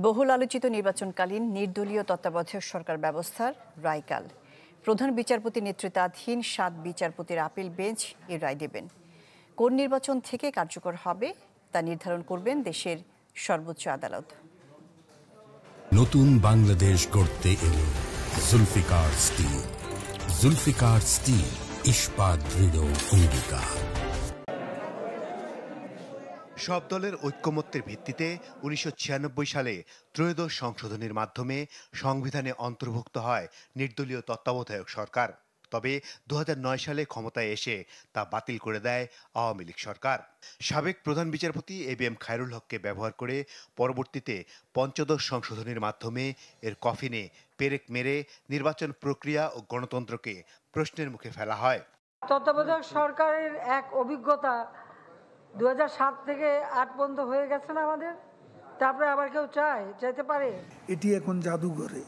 বহুল আলোচিত নির্বাচনকালীন নির্দলীয় তত্ত্বাবধায়ক সরকার ব্যবস্থার রায়কাল। প্রধান বিচারপতি নেতৃত্বাধীন ৭ বিচারপতির আপিল বেঞ্চ এর রায় দেবেন। কোন নির্বাচন থেকে কার্যকর হবে তা নির্ধারণ করবেন দেশের সর্বোচ্চ আদালত। নতুন বাংলাদেশ গড়তে এলো জুলফিকার স্টিল। জুলফিকার স্টিল, ইস্পাত দৃঢ় অঙ্গীকার। সব দলের ঐক্যমত্যের ভিত্তিতে ১৯৯৬ সালে ত্রয়োদশ সংশোধনীর মাধ্যমে সংবিধানে অন্তর্ভুক্ত হয় নির্দলীয় তত্ত্বাবধায়ক সরকার। তবে ২০০৯ সালে ক্ষমতায় এসে তা বাতিল করে দেয় আওয়ামী লীগ সরকার। সাবেক প্রধান বিচারপতি এবিএম খায়রুল হককে ব্যবহার করে পরবর্তীতে পঞ্চদশ সংশোধনীর মাধ্যমে এর কফিনে পেরেক মেরে নির্বাচন প্রক্রিয়া ও গণতন্ত্রকে প্রশ্নের মুখে ফেলা হয়। তত্ত্বাবধায়ক সরকারের এক অভিজ্ঞতা ২০০৭ থেকে ৮ পর্যন্ত হয়ে গেছে না আমাদের, তারপরে আবার কেউ চাইতে পারে। এটি এখন জাদুঘরে,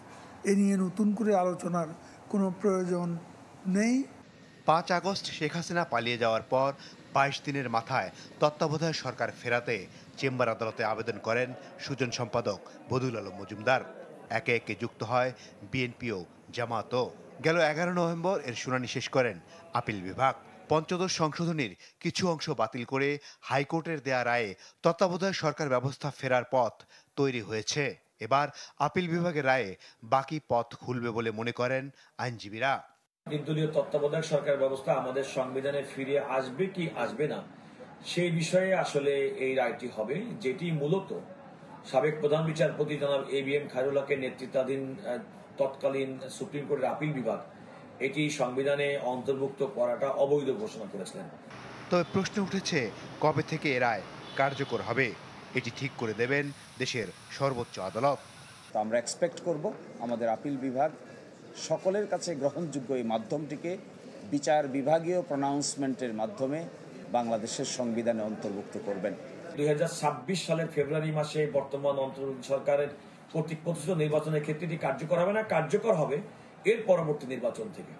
এ নিয়ে নতুন করে আলোচনার কোনো প্রয়োজন নেই। ৫ আগস্ট শেখ হাসিনা পালিয়ে যাওয়ার পর ২২ দিনের মাথায় তত্ত্বাবধায়ক সরকার ফেরাতে চেম্বার আদালতে আবেদন করেন সুজন সম্পাদক বদিউল আলম মজুমদার। একে একে যুক্ত হয় বিএনপি ও জামায়াতও। গেল ১১ নভেম্বর এর শুনানি শেষ করেন আপিল বিভাগ। পঞ্চদশ সংশোধনীর কিছু অংশ বাতিল করে হাইকোর্টের দেয়া রায়ে তত্ত্বাবধায়ক সরকার ব্যবস্থা ফেরার পথ তৈরি হয়েছে। এবার আপিল বিভাগের রায়ে বাকি পথ খুলবে বলে মনে করেন আইনজীবীরা। নির্দলীয় তত্ত্বাবধায়ক সরকার ব্যবস্থা আমাদের সংবিধানে ফিরে আসবে কি আসবে না সেই বিষয়ে আসলে এই রায়টি হবে, যেটি মূলত সাবেক প্রধান বিচারপতি জনাব এবিএম খায়রুল হকের নেতৃত্বাধীন তৎকালীন সুপ্রিম কোর্টের আপিল বিভাগ এটি সংবিধানে অন্তর্ভুক্ত করাটা অবৈধ ঘোষণা করেছিলেন। তবে প্রশ্ন উঠেছে, কবে থেকে এ রায় কার্যকর হবে? এটি ঠিক করে দেবেন দেশের সর্বোচ্চ আদালত। আমরা এক্সপেক্ট করব আমাদের আপিল বিভাগ সকলের কাছে গ্রহণযোগ্য এই মাধ্যমটিকে বিচার বিভাগীয় প্রনাউন্সমেন্টের মাধ্যমে বাংলাদেশের সংবিধানে অন্তর্ভুক্ত করবেন। ২০২৬ সালের ফেব্রুয়ারি মাসে বর্তমান অন্তর্বর্তী সরকারের কর্তৃক প্রতিষ্ঠিত নির্বাচনের ক্ষেত্রে এটি কার্যকর হবে না, কার্যকর হবে এর পরবর্তী নির্বাচন থেকে।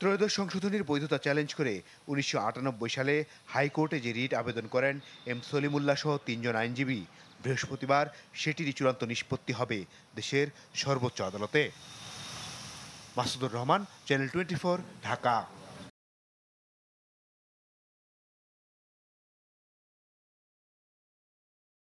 ত্রয়োদশ সংশোধনীর বৈধতা চ্যালেঞ্জ করে ১৯৯৮ সালে হাইকোর্টে যে রিট আবেদন করেন এম সলিমুল্লাহ সহ ৩ জন আইনজীবী, বৃহস্পতিবার সেটিরই চূড়ান্ত নিষ্পত্তি হবে দেশের সর্বোচ্চ আদালতে। মাসুদুর রহমান, চ্যানেল 24, ঢাকা।